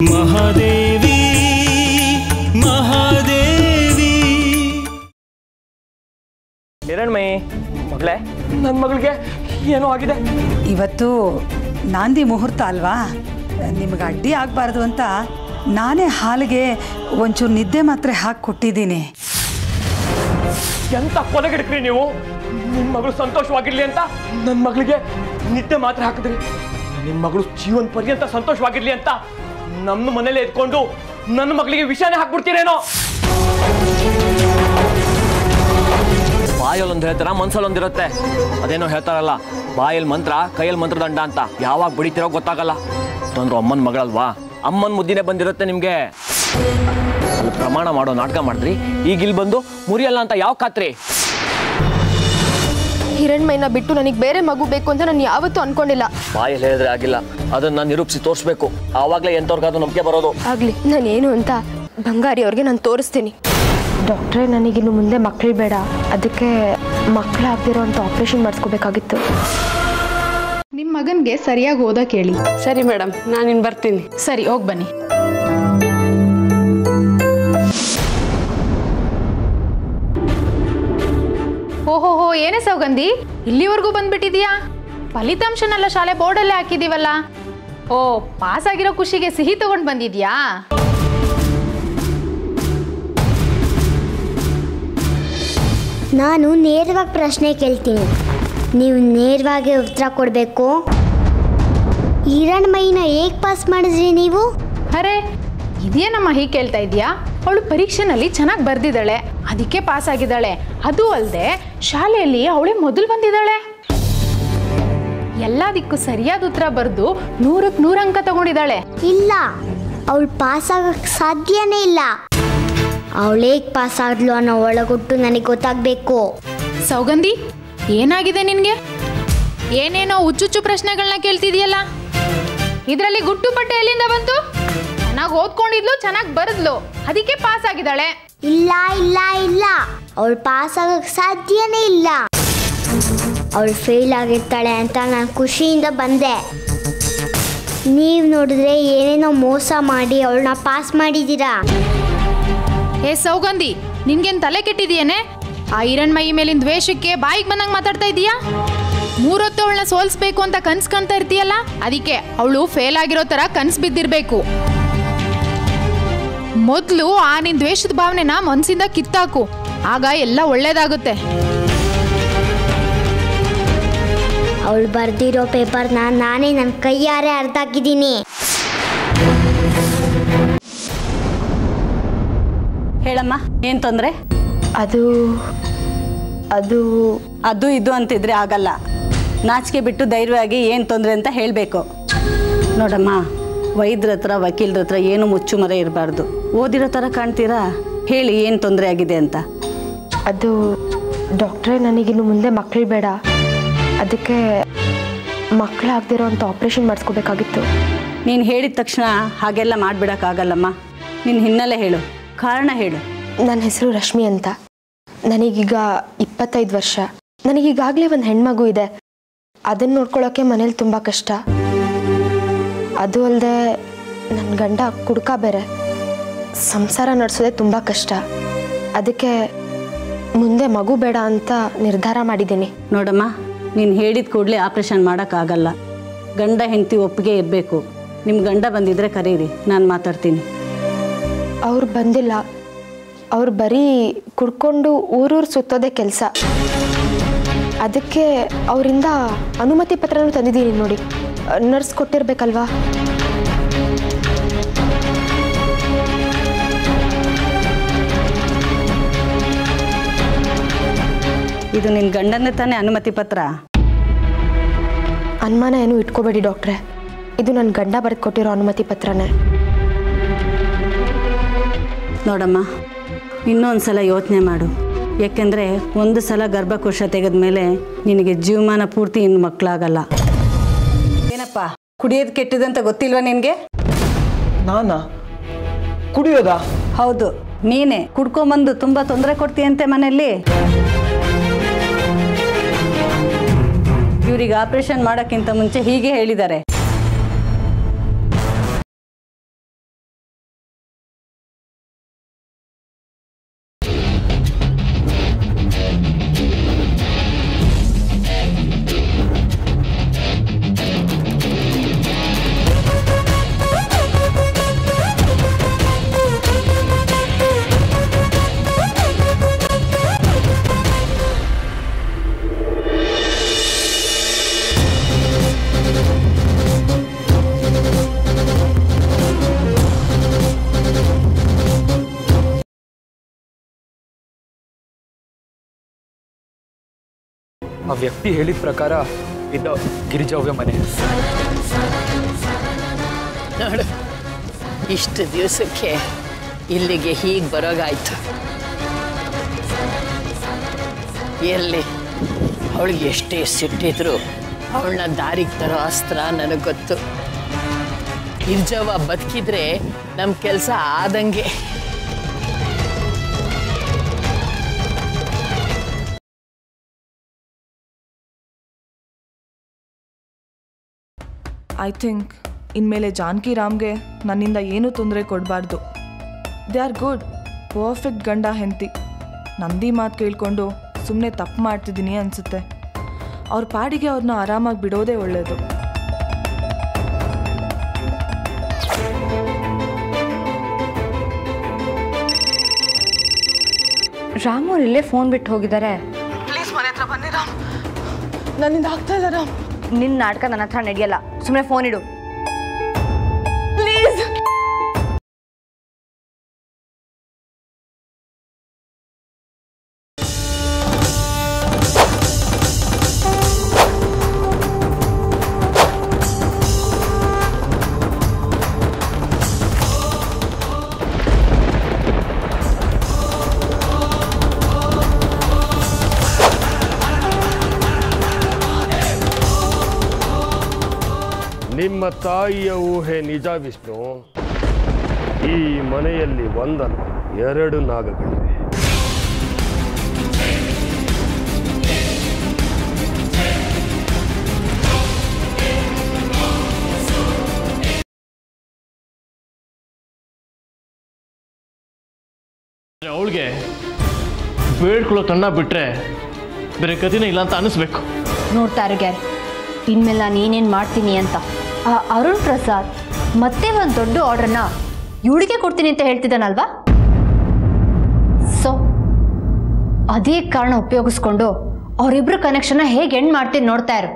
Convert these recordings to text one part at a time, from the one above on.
ಮಹಾದೇವಿ ಮಹಾದೇವಿ ಹಿರಣ್ಮಯಿ ಮಗಳೇ, ನನ್ನ ಮಗಳಿಗೆ ಏನೋ ಆಗಿದೆ. ಇವತ್ತು ನಾಂದಿ ಮುಹೂರ್ತ ಅಲ್ವಾ, ನಿಮಗೆ ಅಡ್ಡಿ ಆಗಬಾರ್ದು ಅಂತ ನಾನೇ ಹಾಲಿಗೆ ಒಂಚೂರು ನಿದ್ದೆ ಮಾತ್ರೆ ಹಾಕಿ ಕೊಟ್ಟಿದ್ದೀನಿ. ಎಂತ ಕೊಲೆಗಿಡ್ಕ್ರಿ ನೀವು. ನಿಮ್ಮ ಮಗಳು ಸಂತೋಷವಾಗಿರ್ಲಿ ಅಂತ ನನ್ನ ಮಗಳಿಗೆ ನಿದ್ದೆ ಮಾತ್ರ ಹಾಕಿದ್ರಿ. ನಿಮ್ಮ ಮಗಳು ಜೀವನ ಪರ್ಯಂತ ಸಂತೋಷವಾಗಿರ್ಲಿ ಅಂತ ನಮ್ಮ ಮನೇಲಿ ಎದ್ಕೊಂಡು ನನ್ನ ಮಗಳಿಗೆ ವಿಷಾನೇ ಹಾಕ್ಬಿಡ್ತೀರೇನೋ. ಬಾಯಲ್ಲಿ ಒಂದು ಹೇಳ್ತಾರ, ಮನ್ಸಲ್ಲಿ ಒಂದಿರುತ್ತೆ. ಅದೇನೋ ಹೇಳ್ತಾರಲ್ಲ, ಬಾಯಲ್ಲಿ ಮಂತ್ರ ಕೈಯಲ್ಲಿ ಮಂತ್ರದಂಡ ಅಂತ. ಯಾವಾಗ ಬಿಡಿತಿರೋ ಗೊತ್ತಾಗಲ್ಲ. ತಂದ್ರು ಅಮ್ಮನ ಮಗಳಲ್ವಾ, ಅಮ್ಮನ ಮುದ್ದಿನೇ ಬಂದಿರುತ್ತೆ ನಿಮಗೆ. ಅಲ್ಲಿ ಪ್ರಮಾಣ ಮಾಡೋ ನಾಟಕ ಮಾಡಿದ್ರಿ, ಈಗ ಇಲ್ಲಿ ಬಂದು ಮುರಿಯಲ್ಲ ಅಂತ ಯಾವ ಖಾತ್ರಿ? ಹಿರಣ್ಮಯ್ಯನ ಬಿಟ್ಟು ನನಗೆ ಬೇರೆ ಮಗು ಬೇಕು ಅಂತ ನಾನು ಯಾವತ್ತೂ ಅನ್ಕೊಂಡಿಲ್ಲ. ಬಾಯಲ್ಲಿ ಹೇಳಿದ್ರೆ ಆಗಿಲ್ಲ, ಅದನ್ನ ನಿರೂಪಿಸಿ ತೋರಿಸ್ಬೇಕು. ಆವಾಗಲೇ ಎಂತವ್ರಿಗಾದ್ರೂ ನಂಬಿಕೆ ಬರೋದು. ಆಗ್ಲಿ, ನಾನೇನು ಅಂತ ಬಂಗಾರಿ ಅವ್ರಿಗೆ ನಾನು ತೋರಿಸ್ತೀನಿ. ಡಾಕ್ಟ್ರೇ, ನನಗಿನ್ನು ಮುಂದೆ ಮಕ್ಕಳು ಬೇಡ, ಅದಕ್ಕೆ ಮಕ್ಕಳಾಗದಿರೋ ಅಂತ ಆಪರೇಷನ್ ಮಾಡಿಸ್ಕೋಬೇಕಾಗಿತ್ತು. ನಿಮ್ಮ ಮಗನಿಗೆ ಸರಿಯಾಗಿ ಓದಕ್ಕೆ ಹೇಳಿ. ಸರಿ ಮೇಡಮ್, ನಾನಿನ್ನು ಬರ್ತೀನಿ. ಸರಿ, ಹೋಗಿ ಬನ್ನಿ. ಓಹೋ, ಏನೇ ಸೌಗಂಧಿ, ಇಲ್ಲಿವರೆಗೂ ಬಂದ್ಬಿಟ್ಟಿದೀಯಾ? ಫಲಿತಾಂಶನೆಲ್ಲ ಶಾಲೆ ಬೋರ್ಡಲ್ಲೇ ಹಾಕಿದೀವಲ್ಲ. ಓ, ಪಾಸ್ ಆಗಿರೋ ಖುಷಿಗೆ ಸಿಹಿ ತಗೊಂಡು ಬಂದಿದ್ಯಾ? ನಾನು ನೇರವಾಗಿ ಪ್ರಶ್ನೆ ಕೇಳ್ತೀನಿ, ನೀವು ನೇರವಾಗಿ ಉತ್ತರ ಕೊಡಬೇಕು. ಹಿರಣ್ಮಯಿನ ಹೇಗೆ ಪಾಸ್ ಮಾಡಿದ್ರಿ ನೀವು? ಅರೆ, ಇದೇನಮ್ಮ ಹೀಗೆ ಕೇಳ್ತಾ ಇದೀಯಾ? ಅವಳು ಪರೀಕ್ಷೆನಲ್ಲಿ ಚೆನ್ನಾಗಿ ಬರೆದಿದ್ದಾಳೆ, ಅದಕ್ಕೆ ಪಾಸ್ ಆಗಿದ್ದಾಳೆ. ಅದು ಅಲ್ಲದೆ ಶಾಲೆಯಲ್ಲಿ ಅವಳೇ ಮೊದಲು ಬಂದಿದ್ದಾಳೆ. ಎಲ್ಲದಕ್ಕೂ ಸರಿಯಾದ ಉತ್ತರ ಬರೆದು 100ಕ್ಕೆ 100 ಅಂಕ ತಗೊಂಡಿದ್ದಾಳೆ. ಇಲ್ಲ, ಅವಳು ಪಾಸ್ ಆಗಕ್ಕೆ ಸಾಧ್ಯನೇ ಇಲ್ಲ. ಅವಳು ಹೇಗೆ ಪಾಸ್ ಆದ್ಲು ಅನ್ನೋ ಒಳಗೊಟ್ಟು ನನಗೆ ಗೊತ್ತಾಗಬೇಕು. ಸೌಗಂಧಿ, ಏನಾಗಿದೆ ನಿನಗೆ? ಏನೇನೋ ಹುಚ್ಚುಚ್ಚು ಪ್ರಶ್ನೆಗಳನ್ನ ಕೇಳ್ತಿದೀಯಲ್ಲ. ಇದರಲ್ಲಿ ಗುಟ್ಟು ಪಟ್ಟೆ ಎಲ್ಲಿಂದ ಬಂತು? ಚೆನ್ನಾಗಿ ಓದ್ಕೊಂಡಿದ್ಲು, ಚೆನ್ನಾಗಿ ಬರೆದ್ಲು, ಅದಕ್ಕೆ ಪಾಸ್ ಆಗಿದ್ದಾಳೆ. ಇಲ್ಲ ಇಲ್ಲ ಇಲ್ಲ, ಅವಳು ಪಾಸ್ ಆಗಕ್ಕೆ ಸಾಧ್ಯನೇ ಇಲ್ಲ. ಅವಳು ಫೇಲ್ ಆಗಿರ್ತಾಳೆ ಅಂತ ನಾನು ಖುಷಿಯಿಂದ ಬಂದೆ. ನೀವು ನೋಡಿದ್ರೆ ಏನೇನೋ ಮೋಸ ಮಾಡಿ ಅವಳನ್ನ ಪಾಸ್ ಮಾಡಿದ್ದೀರಾ. ಏ ಸೌಗಂಧಿ, ನಿನ್ಗೇನು ತಲೆ ಕೆಟ್ಟಿದೆಯೇನೆ? ಆ ಹಿರಣ್ಮಯಿ ಮೇಲಿನ ದ್ವೇಷಕ್ಕೆ ಬಾಯಿಗೆ ಬಂದಂಗೆ ಮಾತಾಡ್ತಾ ಇದೀಯಾ? 3 ಹೊತ್ತು ಅವಳನ್ನ ಸೋಲಿಸ್ಬೇಕು ಅಂತ ಕನ್ಸ್ಕೊಂತ ಇರ್ತೀಯಲ್ಲ, ಅದಕ್ಕೆ ಅವಳು ಫೇಲ್ ಆಗಿರೋ ಥರ ಕನ್ಸು ಬಿದ್ದಿರಬೇಕು. ಮೊದಲು ಆ ನಿನ್ನ ದ್ವೇಷದ ಭಾವನೆನ ಮನಸ್ಸಿಂದ ಕಿತ್ತಾಕು, ಆಗ ಎಲ್ಲ ಒಳ್ಳೇದಾಗುತ್ತೆ. ಅವಳು ಬರೆದಿರೋ ಪೇಪರ್ನ ನಾನೇ ನನ್ನ ಕೈಯಾರೆ ಅರ್ಧಾಕಿದ್ದೀನಿ. ಹೇಳಮ್ಮ, ಏನು ತೊಂದರೆ? ಅದು ಅದು ಅದು ಇದು ಅಂತಿದ್ರೆ ಆಗಲ್ಲ. ನಾಚಿಕೆ ಬಿಟ್ಟು ಧೈರ್ಯವಾಗಿ ಏನು ತೊಂದರೆ ಅಂತ ಹೇಳಬೇಕು. ನೋಡಮ್ಮ, ವೈದ್ಯರ ಹತ್ರ ವಕೀಲರ ಹತ್ರ ಏನು ಮುಚ್ಚುಮರೆ ಇರಬಾರ್ದು. ಓದಿರೋ ಥರ ಕಾಣ್ತೀರಾ, ಹೇಳಿ ಏನು ತೊಂದರೆ ಆಗಿದೆ ಅಂತ. ಅದು ಡಾಕ್ಟ್ರೇ, ನನಗಿನ್ನು ಮುಂದೆ ಮಕ್ಕಳು ಬೇಡ, ಅದಕ್ಕೆ ಮಕ್ಕಳಾಗದಿರೋ ಅಂತ ಆಪರೇಷನ್ ಮಾಡಿಸ್ಕೋಬೇಕಾಗಿತ್ತು. ನೀನು ಹೇಳಿದ ತಕ್ಷಣ ಹಾಗೆಲ್ಲ ಮಾಡಿಬಿಡೋಕ್ಕಾಗಲ್ಲಮ್ಮ. ನಿನ್ನ ಹಿನ್ನೆಲೆ ಹೇಳು, ಕಾರಣ ಹೇಳು. ನನ್ನ ಹೆಸರು ರಶ್ಮಿ ಅಂತ. ನನಗೀಗ 25 ವರ್ಷ. ನನಗೀಗಾಗಲೇ ಒಂದು ಹೆಣ್ಮಗು ಇದೆ. ಅದನ್ನು ನೋಡ್ಕೊಳ್ಳೋಕ್ಕೆ ಮನೇಲಿ ತುಂಬ ಕಷ್ಟ. ಅದು ಅಲ್ಲದೆ ನನ್ನ ಗಂಡ ಕುಡ್ಕ ಬೇರೆ. ಸಂಸಾರ ನಡೆಸೋದೇ ತುಂಬ ಕಷ್ಟ. ಅದಕ್ಕೆ ಮುಂದೆ ಮಗು ಬೇಡ ಅಂತ ನಿರ್ಧಾರ ಮಾಡಿದ್ದೀನಿ. ನೋಡಮ್ಮ, ನೀನು ಹೇಳಿದ ಕೂಡಲೇ ಆಪ್ರೇಷನ್ ಮಾಡೋಕ್ಕಾಗಲ್ಲ. ಗಂಡ ಹೆಂಡತಿ ಒಪ್ಪಿಗೆ ಇರಬೇಕು. ನಿಮ್ಮ ಗಂಡ ಬಂದಿದ್ದರೆ ಕರೀರಿ, ನಾನು ಮಾತಾಡ್ತೀನಿ. ಅವ್ರು ಬಂದಿಲ್ಲ. ಅವ್ರು ಬರೀ ಕುಡ್ಕೊಂಡು ಊರೂರು ಸುತ್ತೋದೇ ಕೆಲಸ. ಅದಕ್ಕೆ ಅವರಿಂದ ಅನುಮತಿ ಪತ್ರನೂ ತಂದಿದ್ದೀನಿ ನೋಡಿ. ನರ್ಸ್ ಕೊಟ್ಟಿರ್ಬೇಕಲ್ವಾ? ಇದು ನಿನ್ನ ಗಂಡನೇ ತಾನೇ ಅನುಮತಿ ಪತ್ರ? ಅನುಮಾನ ಏನು ಇಟ್ಕೋಬೇಡಿ ಡಾಕ್ಟ್ರೆ, ಇದು ನನ್ನ ಗಂಡ ಬರೆದು ಕೊಟ್ಟಿರೋ ಅನುಮತಿ ಪತ್ರನೇ. ನೋಡಮ್ಮ, ಇನ್ನೊಂದು ಸಲ ಯೋಚನೆ ಮಾಡು. ಯಾಕೆಂದರೆ ಒಂದು ಸಲ ಗರ್ಭಕೋಶ ತೆಗೆದ ಮೇಲೆ ನಿನಗೆ ಜೀವಮಾನ ಪೂರ್ತಿ ಇನ್ನು ಮಕ್ಕಳಾಗಲ್ಲ. ಏನಪ್ಪ, ಕುಡಿಯೋದು ಕೆಟ್ಟದಂತ ಗೊತ್ತಿಲ್ವಾ ನಿನಗೆ? ನಾನಾ ಕುಡಿಯೋದಾ? ಹೌದು, ನೀನೇ ಕುಡ್ಕೊಂಬಂದು ತುಂಬ ತೊಂದರೆ ಕೊಡ್ತೀಯಂತೆ ಮನೆಯಲ್ಲಿ. ಇವ್ರಿಗೆ ಆಪರೇಷನ್ ಮಾಡೋಕ್ಕಿಂತ ಮುಂಚೆ ಹೀಗೆ ಹೇಳಿದ್ದಾರೆ. ಆ ವ್ಯಕ್ತಿ ಹೇಳಿದ ಪ್ರಕಾರ ಇದು ಗಿರಿಜವ್ಯ ಮನೆ. ನೋಡು, ಇಷ್ಟು ದಿವಸಕ್ಕೆ ಇಲ್ಲಿಗೆ ಹೀಗೆ ಬರೋಗಾಯ್ತು. ಎಲ್ಲಿ ಅವಳಿಗೆ ಎಷ್ಟೇ ಸಿಟ್ಟಿದ್ರು ಅವಳನ್ನ ದಾರಿಗೆ ತರೋ ಅಸ್ತ್ರ ನನಗೆ ಗೊತ್ತು. ಗಿರಿಜವ್ವ ಬದುಕಿದ್ರೆ ನಮ್ಮ ಕೆಲಸ ಆದಂಗೆ. ಐ ಥಿಂಕ್ ಇನ್ಮೇಲೆ ಜಾನಕಿ ರಾಮ್ಗೆ ನನ್ನಿಂದ ಏನೂ ತೊಂದರೆ ಕೊಡಬಾರ್ದು. ದೇ ಆರ್ ಗುಡ್, ಪರ್ಫೆಕ್ಟ್ ಗಂಡ ಹೆಂಡತಿ. ನಂದಿ ಮಾತು ಕೇಳಿಕೊಂಡು ಸುಮ್ಮನೆ ತಪ್ಪು ಮಾಡ್ತಿದ್ದೀನಿ ಅನಿಸುತ್ತೆ. ಅವ್ರ ಪಾಡಿಗೆ ಅವ್ರನ್ನ ಆರಾಮಾಗಿ ಬಿಡೋದೇ ಒಳ್ಳೆಯದು. ರಾಮ್ ಅವ್ರು ಇಲ್ಲೇ ಫೋನ್ ಬಿಟ್ಟು ಹೋಗಿದ್ದಾರೆ. ಪ್ಲೀಸ್ ಮನೆ ಹತ್ರ ಬನ್ನಿ ರಾಮ್, ನನ್ನಿಂದ ಆಗ್ತಾ ಇಲ್ಲ ರಾಮ್. ನಿನ್ನ ನಾಟಕ ನನ್ನ ಹತ್ರ ನಡೆಯಲ್ಲ, ಸುಮ್ಮನೆ ಫೋನ್ ಇಡು ಪ್ಲೀಸ್. ನಿಮ್ಮ ತಾಯಿಯ ಊಹೆ ನಿಜ ವಿಷ್ಣು. ಈ ಮನೆಯಲ್ಲಿ ಒಂದಲ್ಲ 2 ನಾಗಗಳಿವೆ. ಅವಳಿಗೆ ಬೇಡ್ಕೊಳ್ಳೋ ತಣ್ಣ ಬಿಟ್ರೆ ಬೇರೆ ಗತಿನೇ ಇಲ್ಲ ಅಂತ ಅನಿಸ್ಬೇಕು. ನೋಡ್ತಾ ಇರೋಗೆ ಇನ್ಮೇಲೆ ನಾನು ಏನೇನು ಮಾಡ್ತೀನಿ ಅಂತ. ಅರುಣ್ ಪ್ರಸಾದ್ ಮತ್ತೆ ಒಂದು ದೊಡ್ಡ ಆರ್ಡ್ರನ್ನ ಇವಳಿಗೆ ಕೊಡ್ತೀನಿ ಅಂತ ಹೇಳ್ತಿದ್ದಾನಲ್ವಾ? ಸೊ ಅದೇ ಕಾರಣ ಉಪಯೋಗಿಸ್ಕೊಂಡು ಅವರಿಬ್ರು ಕನೆಕ್ಷನ್ನ ಹೇಗೆ ಎಂಡ್ ಮಾಡ್ತೀನಿ ನೋಡ್ತಾ ಇರು.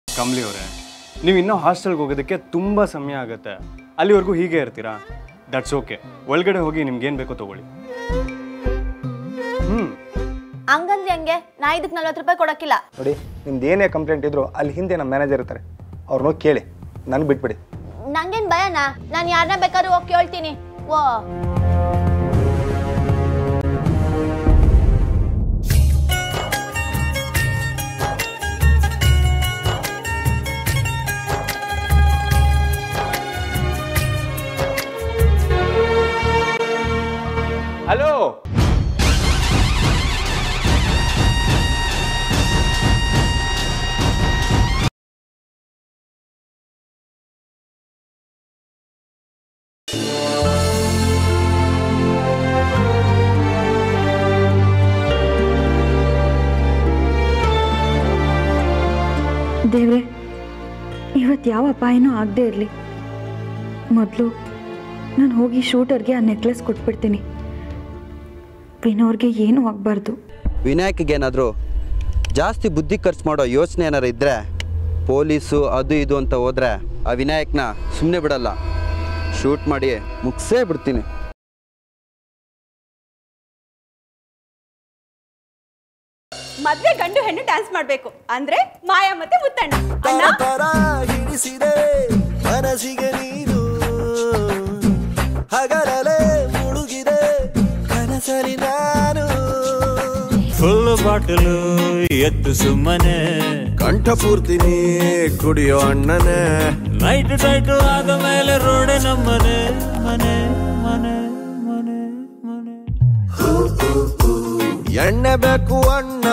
ಕಮಲಿ ಅವರೇ, ನೀವು ಇನ್ನೂ ಹಾಸ್ಟೆಲ್ಗೆ ಹೋಗೋದಕ್ಕೆ ತುಂಬ ಸಮಯ ಆಗುತ್ತೆ. ಅಲ್ಲಿವರೆಗೂ ಹೀಗೆ ಇರ್ತೀರಾ? That's okay. ಒಳಗಡೆ ಹೋಗಿ ನಿಮ್ಗೇನು ಬೇಕೋ ತಗೊಳ್ಳಿ. ಹಂಗಂದ್ರೆ ಹಂಗೆ ನಾ ಇದಕ್ಕೆ 40 ರೂಪಾಯಿ ಕೊಡೋಕ್ಕಿಲ್ಲ. ನೋಡಿ, ನಿಮ್ದು ಏನೇ ಕಂಪ್ಲೇಂಟ್ ಇದ್ರು ಅಲ್ಲಿ ಹಿಂದೆ ನಮ್ಮ ಮ್ಯಾನೇಜರ್ ಇರ್ತಾರೆ, ಅವ್ರನ್ನ ಕೇಳಿ, ನನಗೆ ಬಿಟ್ಬಿಡಿ. ನಂಗೇನು ಭಯನಾ? ನಾನು ಯಾರನ್ನ ಬೇಕಾದ್ರೂ ಹೋಗಿ ಕೇಳ್ತೀನಿ. ಓ ಹಲೋ, ದೇವ್ರೆ, ಇವತ್ತು ಯಾವ ಅಪಾಯನೂ ಆಗದೆ ಇರಲಿ. ಮೊದಲು ನಾನು ಹೋಗಿ ಶೂಟರ್ಗೆ ಆ ನೆಕ್ಲೆಸ್ ಕೊಟ್ಬಿಡ್ತೀನಿ. ವಿನೋರ್ಗೆ ಏನೂ ಆಗಬಾರ್ದು. ವಿನಾಯಕ್ಗೆ ಏನಾದರೂ ಜಾಸ್ತಿ ಬುದ್ಧಿ ಖರ್ಚು ಮಾಡೋ ಯೋಚನೆ ಏನಾರು ಇದ್ದರೆ, ಪೊಲೀಸು ಅದು ಇದು ಅಂತ ಹೋದರೆ ಆ ವಿನಾಯಕ್ನ ಸುಮ್ಮನೆ ಬಿಡಲ್ಲ, ಶೂಟ್ ಮಾಡಿ ಮುಗಿಸೇ ಬಿಡ್ತೀನಿ. ಮದ್ವೆ ಗಂಡು ಹೆಣ್ಣು ಡ್ಯಾನ್ಸ್ ಮಾಡ್ಬೇಕು ಅಂದ್ರೆ ಮಾಯಾ ಮತ್ತೆ ಮುತ್ತಣ್ಣ. ಮನಸ್ಸಿಗೆ ನೀನು ಹಗಲೇ ಮುಳುಗಿದೆ ಕನಸಲಿ ನಾನು. ಫುಲ್ ಬಾಟಲು ಎತ್ತು ಸುಮ್ಮನೆ ಕಂಠ ಪೂರ್ತಿ ನೀ ಕುಡಿಯೋ ಅಣ್ಣನೇ. ನೈಟ್ ಟೈಟು ಆದ ಮೇಲೆ ರೋಡೆ ನಮ್ಮನೆ ಮನೆ ಮನೆ ಮನೆ ಮನೆ. ಎಣ್ಣೆ ಬೇಕು ಅಣ್ಣ